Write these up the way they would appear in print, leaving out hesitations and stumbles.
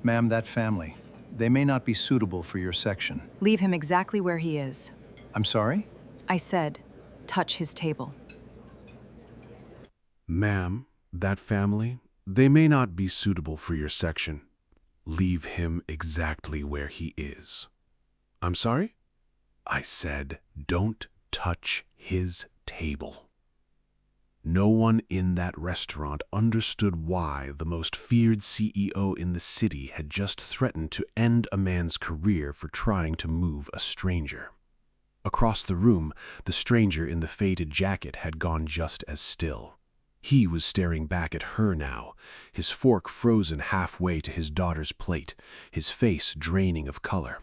Ma'am, that family, they may not be suitable for your section. Leave him exactly where he is. I'm sorry? I said, touch his table. Ma'am, that family, they may not be suitable for your section. Leave him exactly where he is. I'm sorry? I said, don't touch his table. No one in that restaurant understood why the most feared CEO in the city had just threatened to end a man's career for trying to move a stranger. Across the room, the stranger in the faded jacket had gone just as still. He was staring back at her now, his fork frozen halfway to his daughter's plate, his face draining of color.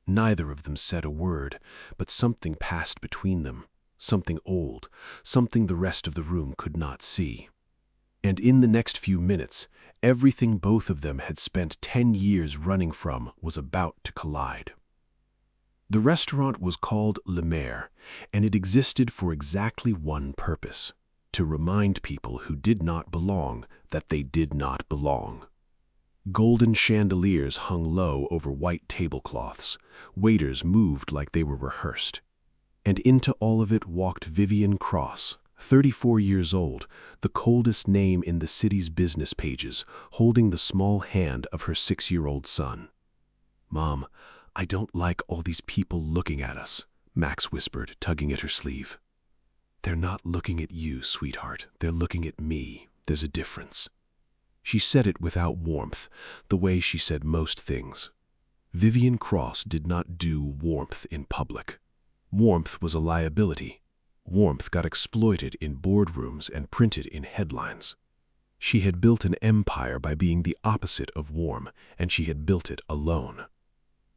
Neither of them said a word, but something passed between them, something old, something the rest of the room could not see. And in the next few minutes, everything both of them had spent 10 years running from was about to collide. The restaurant was called Billionaire, and it existed for exactly one purpose: to remind people who did not belong that they did not belong. Golden chandeliers hung low over white tablecloths. Waiters moved like they were rehearsed. And into all of it walked Vivian Cross, 34 years old, the coldest name in the city's business pages, holding the small hand of her 6-year-old son. "Mom, I don't like all these people looking at us," Max whispered, tugging at her sleeve. "They're not looking at you, sweetheart. They're looking at me. There's a difference." She said it without warmth, the way she said most things. Vivian Cross did not do warmth in public. Warmth was a liability. Warmth got exploited in boardrooms and printed in headlines. She had built an empire by being the opposite of warm, and she had built it alone.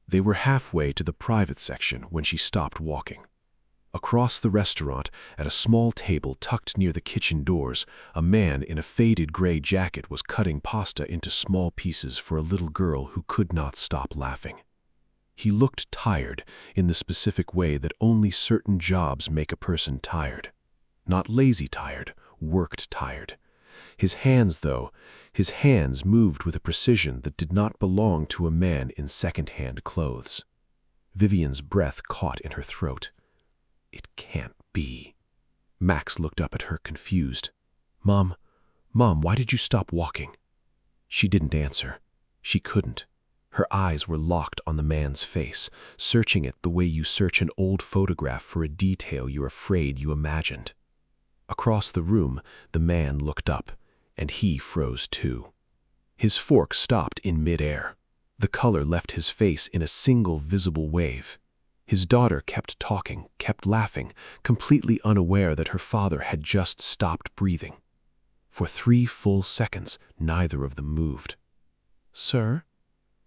They were halfway to the private section when she stopped walking. Across the restaurant, at a small table tucked near the kitchen doors, a man in a faded gray jacket was cutting pasta into small pieces for a little girl who could not stop laughing. He looked tired in the specific way that only certain jobs make a person tired. Not lazy tired, worked tired. His hands, though, his hands moved with a precision that did not belong to a man in second-hand clothes. Vivian's breath caught in her throat. It can't be. Max looked up at her, confused. Mom, why did you stop walking?" She didn't answer. She couldn't. Her eyes were locked on the man's face, searching it the way you search an old photograph for a detail you're afraid you imagined. Across the room, the man looked up, and he froze too. His fork stopped in midair. The color left his face in a single visible wave. His daughter kept talking, kept laughing, completely unaware that her father had just stopped breathing. For 3 full seconds, neither of them moved. "Sir?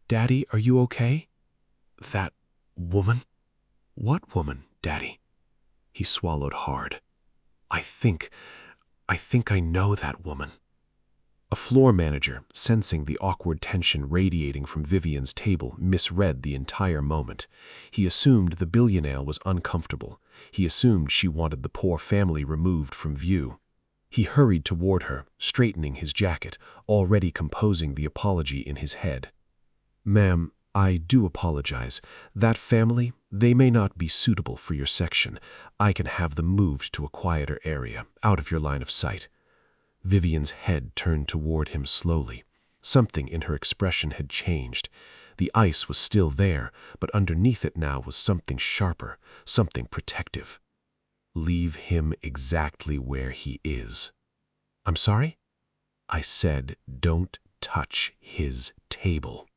Daddy, are you okay?" "That woman?" "What woman, Daddy?" He swallowed hard. I think I know that woman." A floor manager, sensing the awkward tension radiating from Vivian's table, misread the entire moment. He assumed the billionaire was uncomfortable. He assumed she wanted the poor family removed from view. He hurried toward her, straightening his jacket, already composing the apology in his head. "Ma'am, I do apologize. That family, they may not be suitable for your section. I can have them moved to a quieter area, out of your line of sight." Vivian's head turned toward him slowly. Something in her expression had changed. The ice was still there, but underneath it now was something sharper, something protective. "Leave him exactly where he is." "I'm sorry?" "I said, don't touch his table."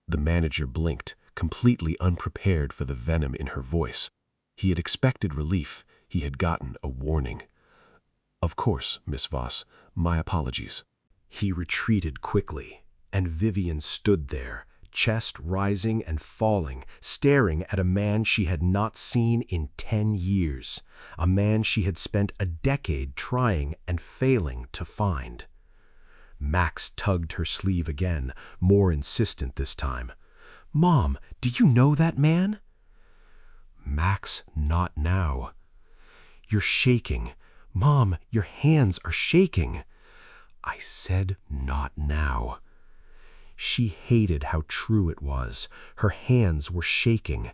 The manager blinked, completely unprepared for the venom in her voice. He had expected relief. He had gotten a warning. "Of course, Miss Voss. My apologies." He retreated quickly, and Vivian stood there, chest rising and falling, staring at a man she had not seen in 10 years, a man she had spent a decade trying and failing to find. Max tugged her sleeve again, more insistent this time. "Mom, do you know that man?" "Max, not now." "You're shaking. Mom, your hands are shaking." "I said not now." She hated how true it was. Her hands were shaking.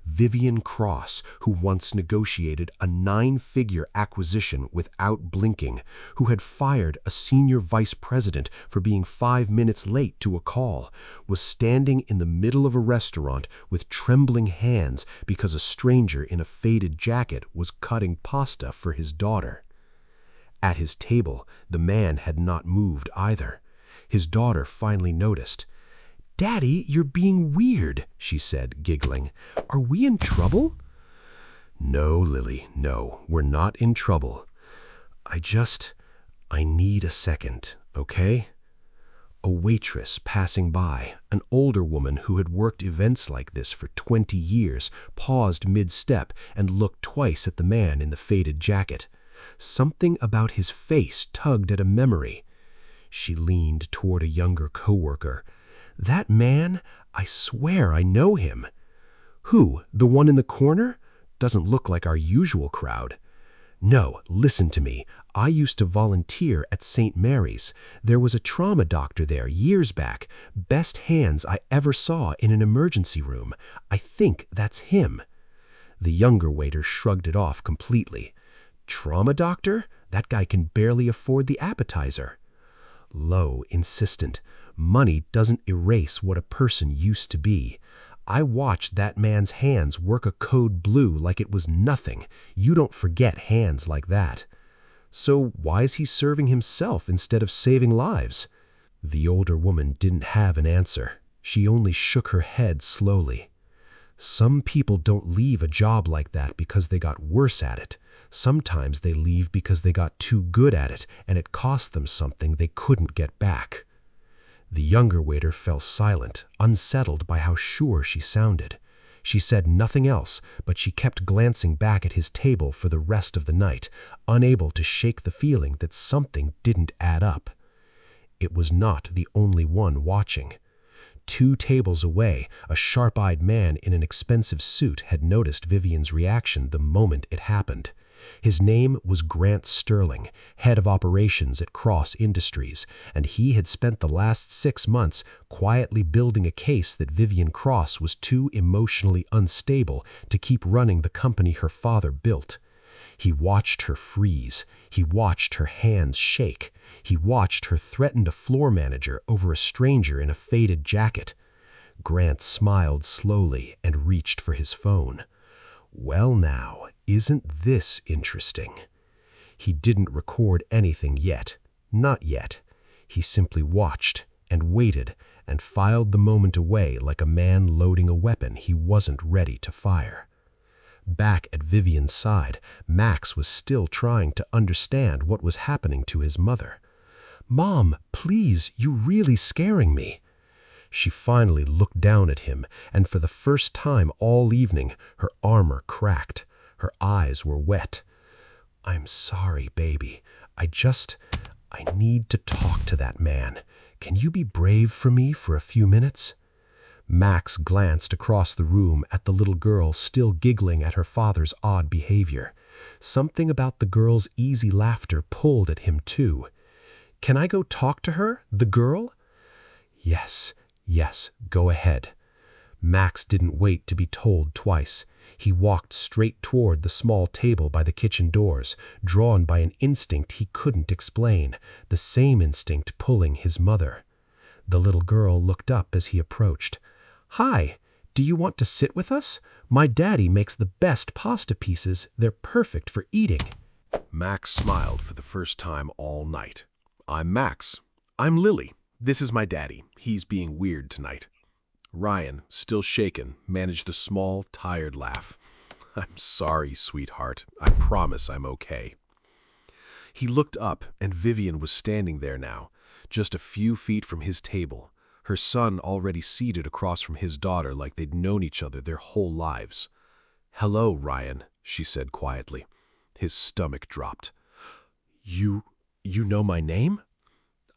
Vivian Cross, who once negotiated a 9-figure acquisition without blinking, who had fired a senior vice president for being 5 minutes late to a call, was standing in the middle of a restaurant with trembling hands because a stranger in a faded jacket was cutting pasta for his daughter. At his table, the man had not moved either. His daughter finally noticed. "Daddy, you're being weird," she said, giggling. "Are we in trouble?" "No, Lily, no, we're not in trouble. I need a second, okay?" A waitress passing by, an older woman who had worked events like this for 20 years, paused mid-step and looked twice at the man in the faded jacket. Something about his face tugged at a memory. She leaned toward a younger coworker. "That man, I swear I know him." "Who, the one in the corner? Doesn't look like our usual crowd." "No, listen to me. I used to volunteer at St. Mary's. There was a trauma doctor there years back. Best hands I ever saw in an emergency room. I think that's him." The younger waiter shrugged it off completely. "Trauma doctor? That guy can barely afford the appetizer." Low, insistent. "Money doesn't erase what a person used to be. I watched that man's hands work a code blue like it was nothing. You don't forget hands like that." "So why is he serving himself instead of saving lives?" The older woman didn't have an answer. She only shook her head slowly. "Some people don't leave a job like that because they got worse at it. Sometimes they leave because they got too good at it and it cost them something they couldn't get back." The younger waiter fell silent, unsettled by how sure she sounded. She said nothing else, but she kept glancing back at his table for the rest of the night, unable to shake the feeling that something didn't add up. It was not the only one watching. 2 tables away, a sharp-eyed man in an expensive suit had noticed Vivian's reaction the moment it happened. His name was Grant Sterling, head of operations at Cross Industries, and he had spent the last 6 months quietly building a case that Vivian Cross was too emotionally unstable to keep running the company her father built. He watched her freeze. He watched her hands shake. He watched her threaten a floor manager over a stranger in a faded jacket. Grant smiled slowly and reached for his phone. "Well now, isn't this interesting?" He didn't record anything yet. Not yet. He simply watched and waited and filed the moment away like a man loading a weapon he wasn't ready to fire. Back at Vivian's side, Max was still trying to understand what was happening to his mother. "Mom, please, you're really scaring me." She finally looked down at him, and for the first time all evening, her armor cracked. Her eyes were wet. "I'm sorry, baby. I need to talk to that man. Can you be brave for me for a few minutes?" Max glanced across the room at the little girl still giggling at her father's odd behavior. Something about the girl's easy laughter pulled at him too. "Can I go talk to her, the girl?" Yes, go ahead." Max didn't wait to be told twice. He walked straight toward the small table by the kitchen doors, drawn by an instinct he couldn't explain, the same instinct pulling his mother. The little girl looked up as he approached. "Hi, do you want to sit with us? My daddy makes the best pasta pieces. They're perfect for eating." Max smiled for the first time all night. "I'm Max. I'm Lily. This is my daddy. He's being weird tonight." Ryan, still shaken, managed the small, tired laugh. "I'm sorry, sweetheart. I promise I'm okay." He looked up, and Vivian was standing there now, just a few feet from his table, her son already seated across from his daughter like they'd known each other their whole lives. "Hello, Ryan," she said quietly. His stomach dropped. You know my name?"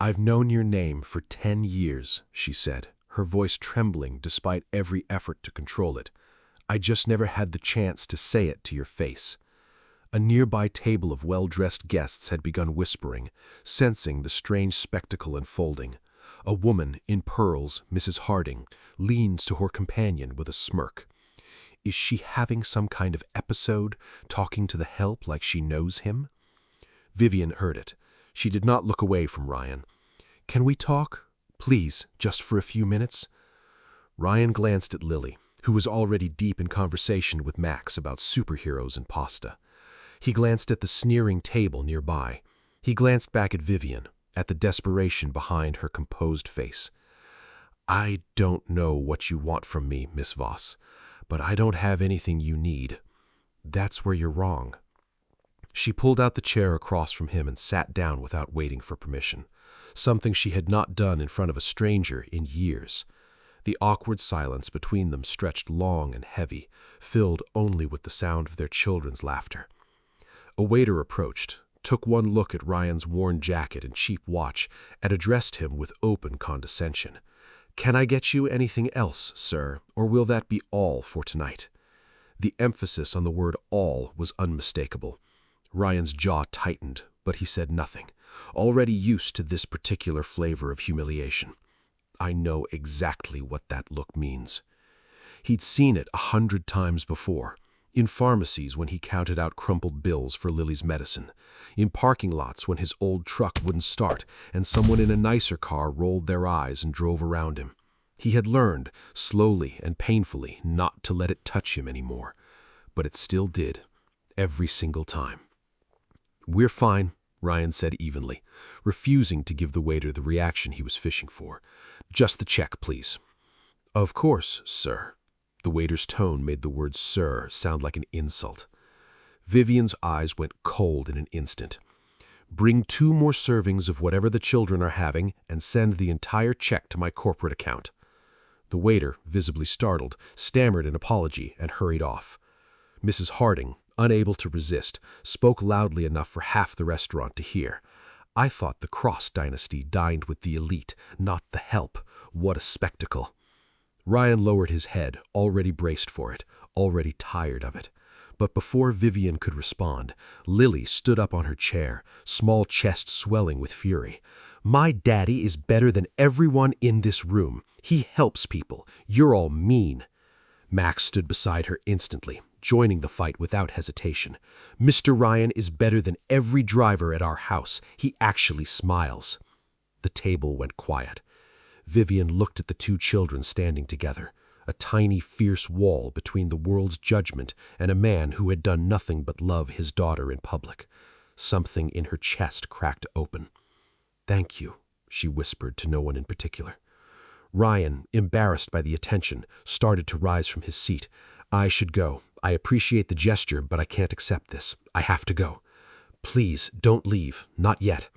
"I've known your name for 10 years, she said, her voice trembling despite every effort to control it. "I just never had the chance to say it to your face." A nearby table of well-dressed guests had begun whispering, sensing the strange spectacle unfolding. A woman in pearls, Mrs. Harding, leans to her companion with a smirk. Is she having some kind of episode, talking to the help like she knows him? Vivian heard it. She did not look away from Ryan. Can we talk? Please, just for a few minutes? Ryan glanced at Lily, who was already deep in conversation with Max about superheroes and pasta. He glanced at the sneering table nearby. He glanced back at Vivian, at the desperation behind her composed face. I don't know what you want from me, Miss Voss, but I don't have anything you need. That's where you're wrong. She pulled out the chair across from him and sat down without waiting for permission, something she had not done in front of a stranger in years. The awkward silence between them stretched long and heavy, filled only with the sound of their children's laughter. A waiter approached, took one look at Ryan's worn jacket and cheap watch, and addressed him with open condescension. Can I get you anything else, sir, or will that be all for tonight? The emphasis on the word all was unmistakable. Ryan's jaw tightened, but he said nothing, already used to this particular flavor of humiliation. I know exactly what that look means. He'd seen it 100 times before, in pharmacies when he counted out crumpled bills for Lily's medicine, in parking lots when his old truck wouldn't start and someone in a nicer car rolled their eyes and drove around him. He had learned, slowly and painfully, not to let it touch him anymore, but it still did, every single time. We're fine, Ryan said evenly, refusing to give the waiter the reaction he was fishing for. Just the check, please. Of course, sir. The waiter's tone made the word sir sound like an insult. Vivian's eyes went cold in an instant. Bring 2 more servings of whatever the children are having and send the entire check to my corporate account. The waiter, visibly startled, stammered an apology and hurried off. Mrs. Harding, unable to resist, spoke loudly enough for half the restaurant to hear. I thought the Cross dynasty dined with the elite, not the help. What a spectacle. Ryan lowered his head, already braced for it, already tired of it. But before Vivian could respond, Lily stood up on her chair, small chest swelling with fury. My daddy is better than everyone in this room. He helps people. You're all mean. Max stood beside her instantly, joining the fight without hesitation. Mr. Ryan is better than every driver at our house. He actually smiles. The table went quiet. Vivian looked at the 2 children standing together, a tiny, fierce wall between the world's judgment and a man who had done nothing but love his daughter in public. Something in her chest cracked open. Thank you, she whispered to no one in particular. Ryan, embarrassed by the attention, started to rise from his seat. I should go. I appreciate the gesture, but I can't accept this. I have to go. Please, don't leave. Not yet.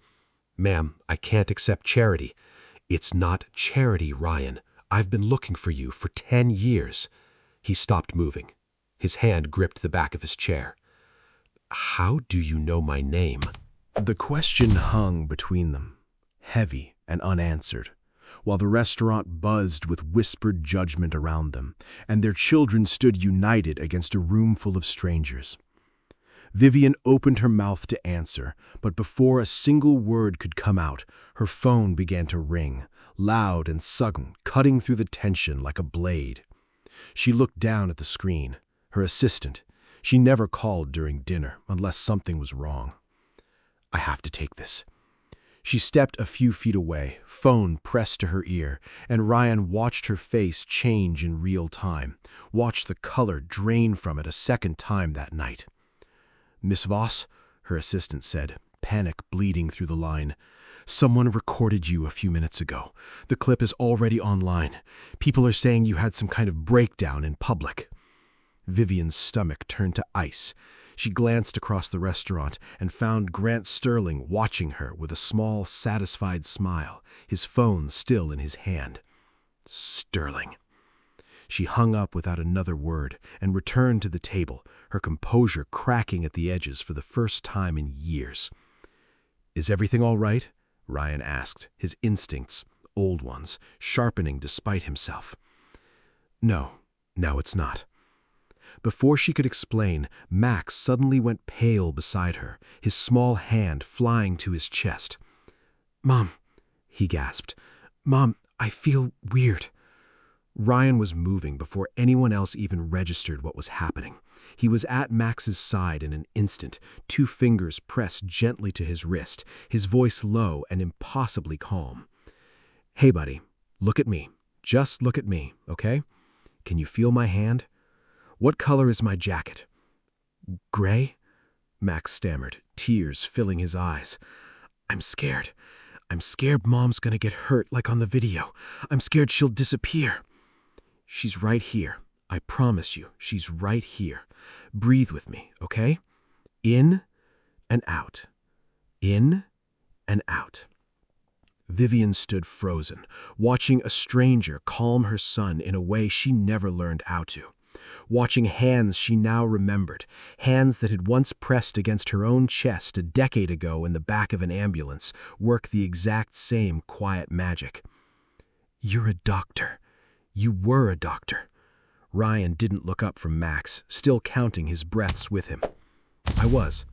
Ma'am, I can't accept charity. It's not charity, Ryan. I've been looking for you for 10 years. He stopped moving. His hand gripped the back of his chair. How do you know my name? The question hung between them, heavy and unanswered, while the restaurant buzzed with whispered judgment around them, and their children stood united against a room full of strangers. Vivian opened her mouth to answer, but before a single word could come out, her phone began to ring, loud and sudden, cutting through the tension like a blade. She looked down at the screen. Her assistant. She never called during dinner unless something was wrong. I have to take this. She stepped a few feet away, phone pressed to her ear, and Ryan watched her face change in real time, watched the color drain from it a second time that night. Miss Voss, her assistant said, panic bleeding through the line. Someone recorded you a few minutes ago. The clip is already online. People are saying you had some kind of breakdown in public. Vivian's stomach turned to ice. She glanced across the restaurant and found Grant Sterling watching her with a small, satisfied smile, his phone still in his hand. Sterling. She hung up without another word and returned to the table, her composure cracking at the edges for the first time in years. Is everything all right? Ryan asked, his instincts, old ones, sharpening despite himself. No, it's not. Before she could explain, Max suddenly went pale beside her, his small hand flying to his chest. Mom, he gasped. Mom, I feel weird. Ryan was moving before anyone else even registered what was happening. He was at Max's side in an instant, 2 fingers pressed gently to his wrist, his voice low and impossibly calm. Hey, buddy, look at me. Just look at me, okay? Can you feel my hand? What color is my jacket? Gray? Max stammered, tears filling his eyes. I'm scared. I'm scared Mom's gonna get hurt like on the video. I'm scared she'll disappear. She's right here. I promise you, she's right here. Breathe with me, okay? In and out. In and out. Vivian stood frozen, watching a stranger calm her son in a way she never learned how to. Watching hands she now remembered, hands that had once pressed against her own chest a decade ago in the back of an ambulance, work the exact same quiet magic. You're a doctor. You were a doctor. Ryan didn't look up from Max, still counting his breaths with him. I was.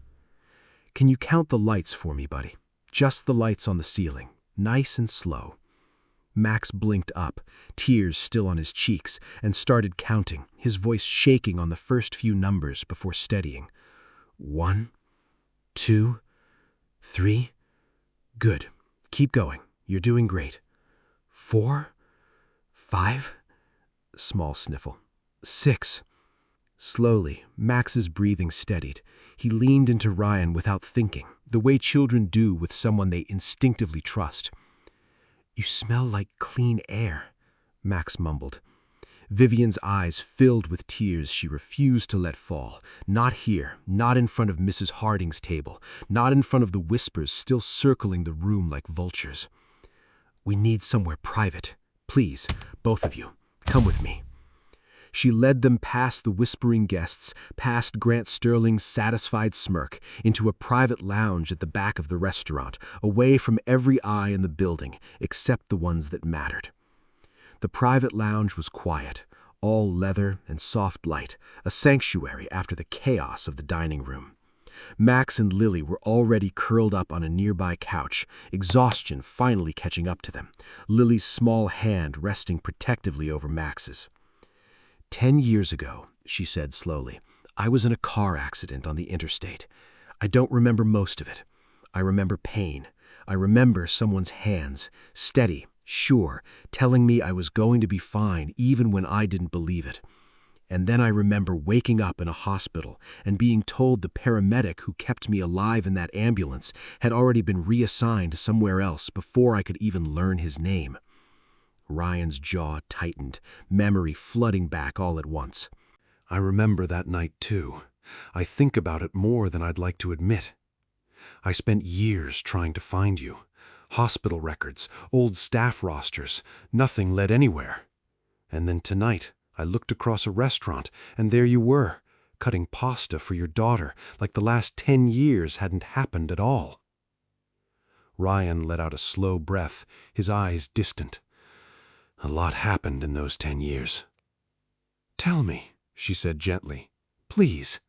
Can you count the lights for me, buddy? Just the lights on the ceiling, nice and slow. Max blinked up, tears still on his cheeks, and started counting, his voice shaking on the first few numbers before steadying. 1, 2, 3. Good. Keep going. You're doing great. 4, 5. Small sniffle. 6. Slowly, Max's breathing steadied. He leaned into Ryan without thinking, the way children do with someone they instinctively trust. You smell like clean air, Max mumbled. Vivian's eyes filled with tears she refused to let fall. Not here, not in front of Mrs. Harding's table, not in front of the whispers still circling the room like vultures. We need somewhere private. Please, both of you, come with me. She led them past the whispering guests, past Grant Sterling's satisfied smirk, into a private lounge at the back of the restaurant, away from every eye in the building, except the ones that mattered. The private lounge was quiet, all leather and soft light, a sanctuary after the chaos of the dining room. Max and Lily were already curled up on a nearby couch, exhaustion finally catching up to them, Lily's small hand resting protectively over Max's. 10 years ago, she said slowly, I was in a car accident on the interstate. I don't remember most of it. I remember pain. I remember someone's hands, steady, sure, telling me I was going to be fine even when I didn't believe it. And then I remember waking up in a hospital and being told the paramedic who kept me alive in that ambulance had already been reassigned somewhere else before I could even learn his name. Ryan's jaw tightened, memory flooding back all at once. I remember that night too. I think about it more than I'd like to admit. I spent years trying to find you. Hospital records, old staff rosters, nothing led anywhere. And then tonight, I looked across a restaurant, and there you were, cutting pasta for your daughter, like the last 10 years hadn't happened at all. Ryan let out a slow breath, his eyes distant. A lot happened in those 10 years. Tell me, she said gently. Please.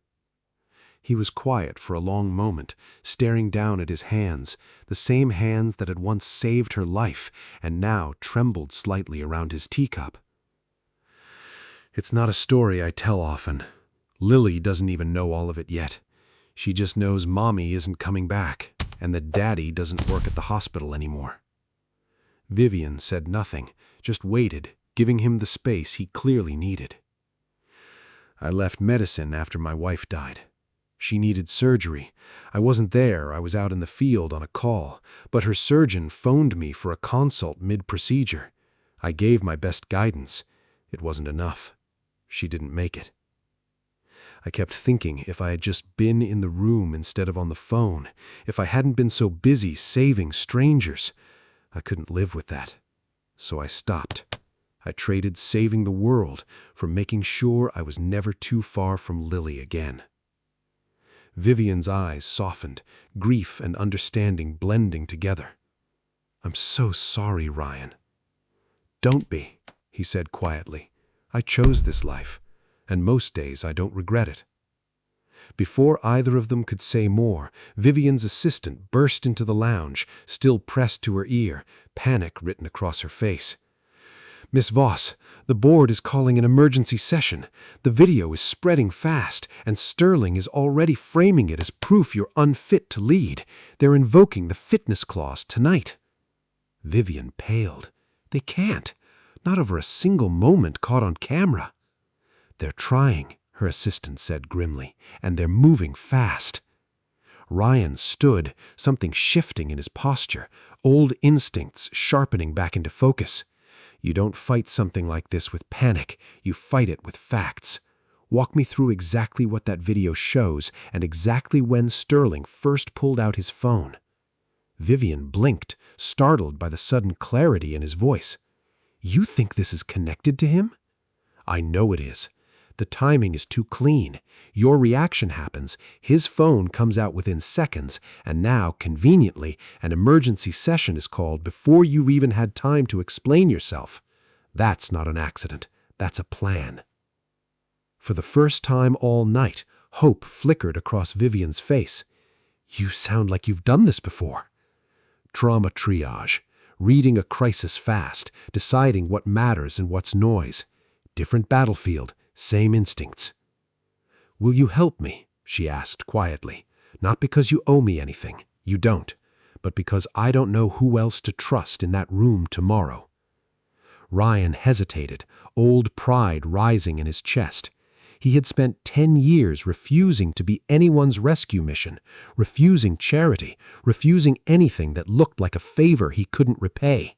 He was quiet for a long moment, staring down at his hands, the same hands that had once saved her life and now trembled slightly around his teacup. It's not a story I tell often. Lily doesn't even know all of it yet. She just knows Mommy isn't coming back and that Daddy doesn't work at the hospital anymore. Vivian said nothing, just waited, giving him the space he clearly needed. I left medicine after my wife died. She needed surgery. I wasn't there, I was out in the field on a call, but her surgeon phoned me for a consult mid-procedure. I gave my best guidance. It wasn't enough. She didn't make it. I kept thinking if I had just been in the room instead of on the phone, if I hadn't been so busy saving strangers. I couldn't live with that. So I stopped. I traded saving the world for making sure I was never too far from Lily again. Vivian's eyes softened, grief and understanding blending together. I'm so sorry, Ryan. Don't be, he said quietly. I chose this life, and most days I don't regret it. Before either of them could say more, Vivian's assistant burst into the lounge, still pressed to her ear, panic written across her face. "Miss Voss, the board is calling an emergency session. The video is spreading fast, and Sterling is already framing it as proof you're unfit to lead. They're invoking the fitness clause tonight." Vivian paled. "They can't. Not over a single moment caught on camera." "They're trying," her assistant said grimly, "and they're moving fast." Ryan stood, something shifting in his posture, old instincts sharpening back into focus. You don't fight something like this with panic, you fight it with facts. Walk me through exactly what that video shows and exactly when Sterling first pulled out his phone. Vivian blinked, startled by the sudden clarity in his voice. "You think this is connected to him?" "I know it is. The timing is too clean. Your reaction happens, his phone comes out within seconds, and now, conveniently, an emergency session is called before you've even had time to explain yourself. That's not an accident. That's a plan." For the first time all night, hope flickered across Vivian's face. "You sound like you've done this before." Trauma triage. Reading a crisis fast, deciding what matters and what's noise. Different battlefield, same instincts. "Will you help me?" she asked quietly. "Not because you owe me anything. You don't. But because I don't know who else to trust in that room tomorrow." Ryan hesitated, old pride rising in his chest. He had spent 10 years refusing to be anyone's rescue mission, refusing charity, refusing anything that looked like a favor he couldn't repay.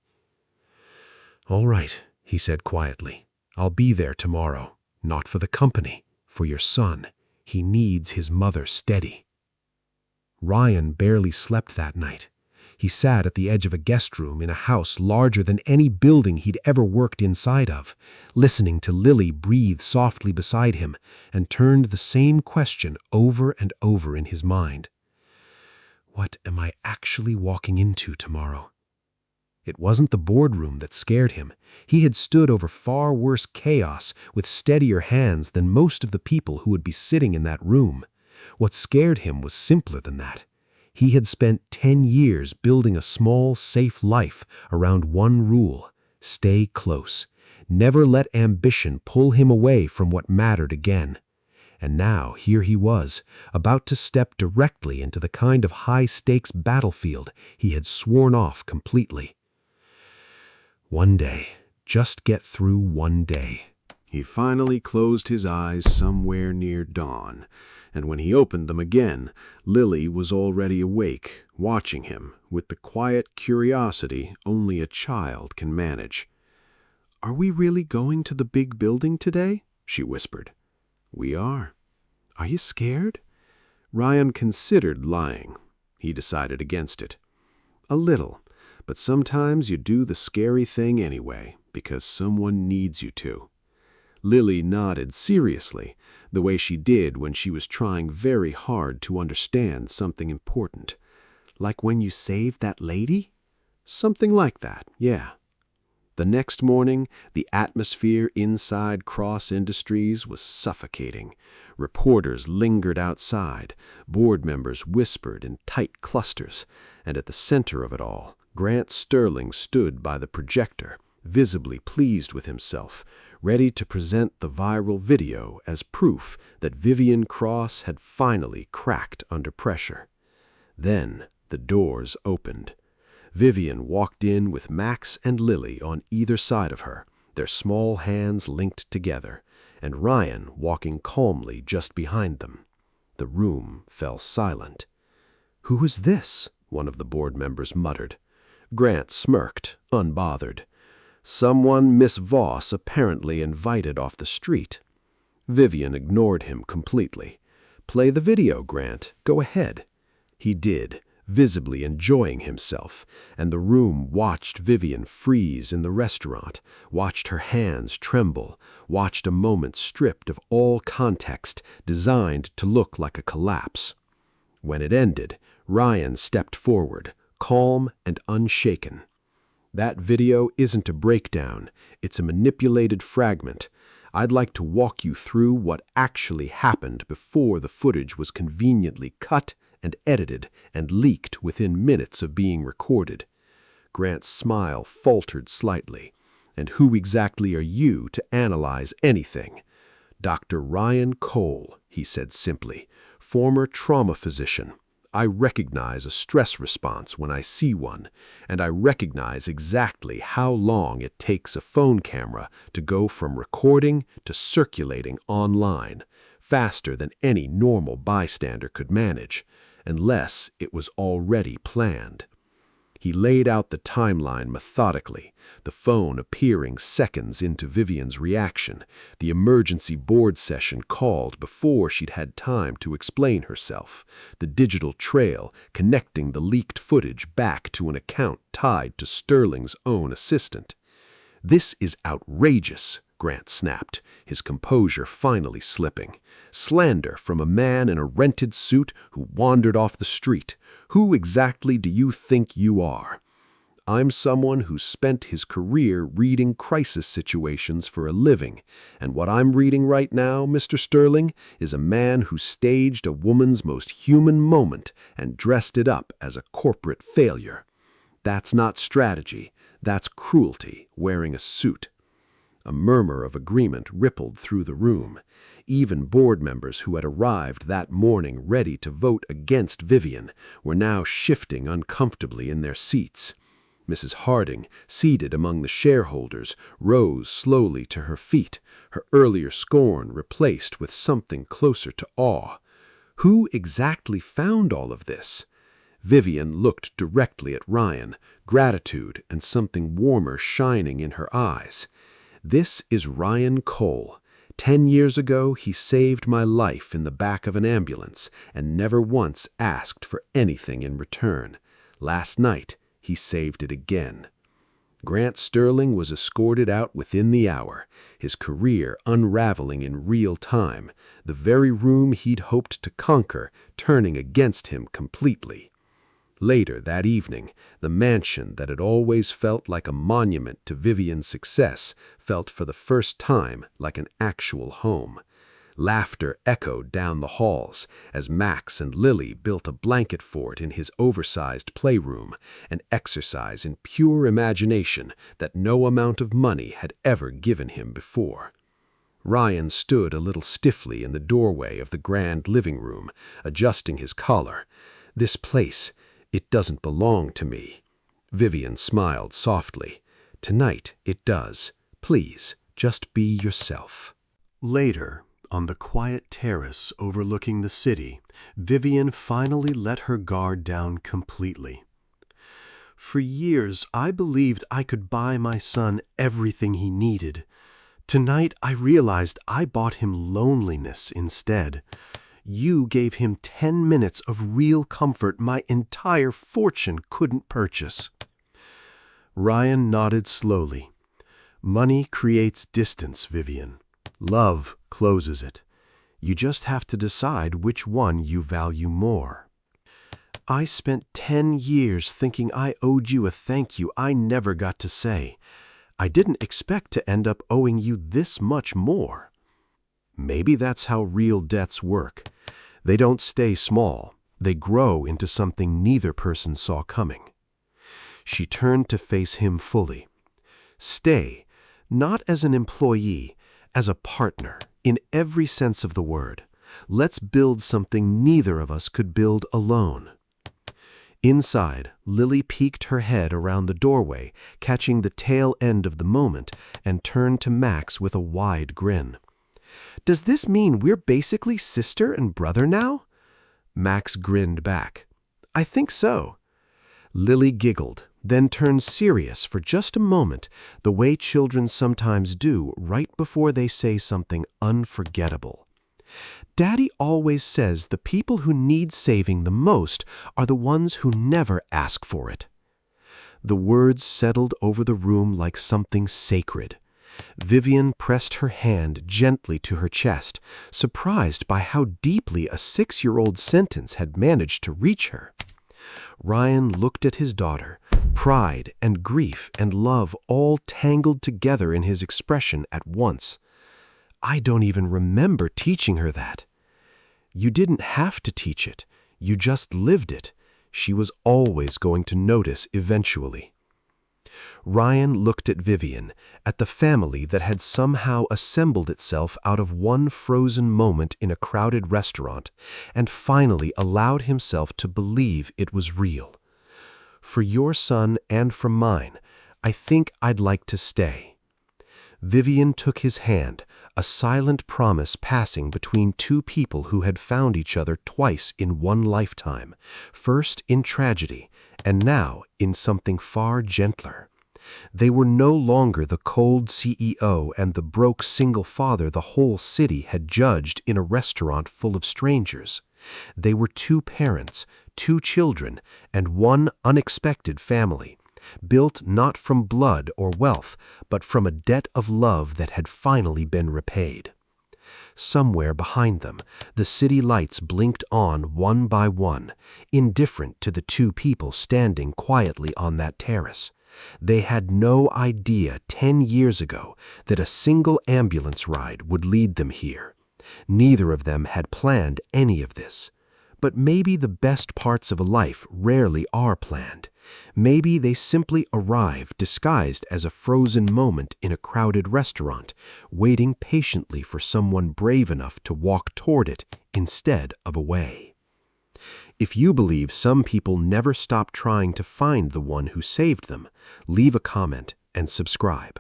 "All right," he said quietly. "I'll be there tomorrow. Not for the company, for your son. He needs his mother steady." Ryan barely slept that night. He sat at the edge of a guest room in a house larger than any building he'd ever worked inside of, listening to Lily breathe softly beside him, and turned the same question over and over in his mind. What am I actually walking into tomorrow? It wasn't the boardroom that scared him. He had stood over far worse chaos with steadier hands than most of the people who would be sitting in that room. What scared him was simpler than that. He had spent 10 years building a small, safe life around one rule: stay close. Never let ambition pull him away from what mattered again. And now here he was, about to step directly into the kind of high-stakes battlefield he had sworn off completely. One day, just get through one day. He finally closed his eyes somewhere near dawn, and when he opened them again, Lily was already awake, watching him with the quiet curiosity only a child can manage. "Are we really going to the big building today?" she whispered. "We are." "Are you scared?" Ryan considered lying. He decided against it. "A little, but sometimes you do the scary thing anyway, because someone needs you to." Lily nodded seriously, the way she did when she was trying very hard to understand something important. "Like when you saved that lady?" "Something like that, yeah." The next morning, the atmosphere inside Cross Industries was suffocating. Reporters lingered outside, board members whispered in tight clusters, and at the center of it all, Grant Sterling stood by the projector, visibly pleased with himself, ready to present the viral video as proof that Vivian Cross had finally cracked under pressure. Then the doors opened. Vivian walked in with Max and Lily on either side of her, their small hands linked together, and Ryan walking calmly just behind them. The room fell silent. "Who is this?" one of the board members muttered. Grant smirked, unbothered. "Someone Miss Voss apparently invited off the street." Vivian ignored him completely. "Play the video, Grant. Go ahead." He did, visibly enjoying himself, and the room watched Vivian freeze in the restaurant, watched her hands tremble, watched a moment stripped of all context, designed to look like a collapse. When it ended, Ryan stepped forward, calm and unshaken. "That video isn't a breakdown, it's a manipulated fragment. I'd like to walk you through what actually happened before the footage was conveniently cut and edited and leaked within minutes of being recorded." Grant's smile faltered slightly. "And who exactly are you to analyze anything?" "Dr. Ryan Cole," he said simply, "former trauma physician. I recognize a stress response when I see one, and I recognize exactly how long it takes a phone camera to go from recording to circulating online, faster than any normal bystander could manage, unless it was already planned." He laid out the timeline methodically, the phone appearing seconds into Vivian's reaction, the emergency board session called before she'd had time to explain herself, the digital trail connecting the leaked footage back to an account tied to Sterling's own assistant. "This is outrageous," Grant snapped, his composure finally slipping. "Slander from a man in a rented suit who wandered off the street. Who exactly do you think you are?" "I'm someone who spent his career reading crisis situations for a living, and what I'm reading right now, Mr. Sterling, is a man who staged a woman's most human moment and dressed it up as a corporate failure. That's not strategy, that's cruelty wearing a suit." A murmur of agreement rippled through the room. Even board members who had arrived that morning ready to vote against Vivian were now shifting uncomfortably in their seats. Mrs. Harding, seated among the shareholders, rose slowly to her feet, her earlier scorn replaced with something closer to awe. Who exactly found all of this? Vivian looked directly at Ryan, gratitude and something warmer shining in her eyes. "This is Ryan Cole. 10 years ago, he saved my life in the back of an ambulance and never once asked for anything in return. Last night, he saved it again." Grant Sterling was escorted out within the hour, his career unraveling in real time, the very room he'd hoped to conquer turning against him completely. Later that evening, the mansion that had always felt like a monument to Vivian's success felt for the first time like an actual home. Laughter echoed down the halls as Max and Lily built a blanket fort in his oversized playroom, an exercise in pure imagination that no amount of money had ever given him before. Ryan stood a little stiffly in the doorway of the grand living room, adjusting his collar. "This place, it doesn't belong to me." Vivian smiled softly. "Tonight it does. Please, just be yourself." Later, on the quiet terrace overlooking the city, Vivian finally let her guard down completely. "For years, I believed I could buy my son everything he needed. Tonight, I realized I bought him loneliness instead. You gave him 10 minutes of real comfort my entire fortune couldn't purchase." Ryan nodded slowly. "Money creates distance, Vivian. Love closes it. You just have to decide which one you value more. I spent 10 years thinking I owed you a thank you I never got to say. I didn't expect to end up owing you this much more." Maybe that's how real debts work. They don't stay small. They grow into something neither person saw coming. She turned to face him fully. "Stay, not as an employee, as a partner, in every sense of the word. Let's build something neither of us could build alone." Inside, Lily peeked her head around the doorway, catching the tail end of the moment, and turned to Max with a wide grin. "Does this mean we're basically sister and brother now?" Max grinned back. "I think so." Lily giggled, then turned serious for just a moment, the way children sometimes do right before they say something unforgettable. "Daddy always says the people who need saving the most are the ones who never ask for it." The words settled over the room like something sacred. Vivian pressed her hand gently to her chest, surprised by how deeply a 6-year-old sentence had managed to reach her. Ryan looked at his daughter, pride and grief and love all tangled together in his expression at once. I don't even remember teaching her that. You didn't have to teach it. You just lived it. She was always going to notice eventually. Ryan looked at Vivian, at the family that had somehow assembled itself out of one frozen moment in a crowded restaurant, and finally allowed himself to believe it was real. For your son and for mine, I think I'd like to stay. Vivian took his hand, a silent promise passing between two people who had found each other twice in one lifetime, first in tragedy, and now in something far gentler. They were no longer the cold CEO and the broke single father the whole city had judged in a restaurant full of strangers. They were two parents, two children, and one unexpected family, built not from blood or wealth, but from a debt of love that had finally been repaid. Somewhere behind them, the city lights blinked on one by one, indifferent to the two people standing quietly on that terrace. They had no idea 10 years ago that a single ambulance ride would lead them here. Neither of them had planned any of this. But maybe the best parts of a life rarely are planned. Maybe they simply arrive disguised as a frozen moment in a crowded restaurant, waiting patiently for someone brave enough to walk toward it instead of away. If you believe some people never stop trying to find the one who saved them, leave a comment and subscribe.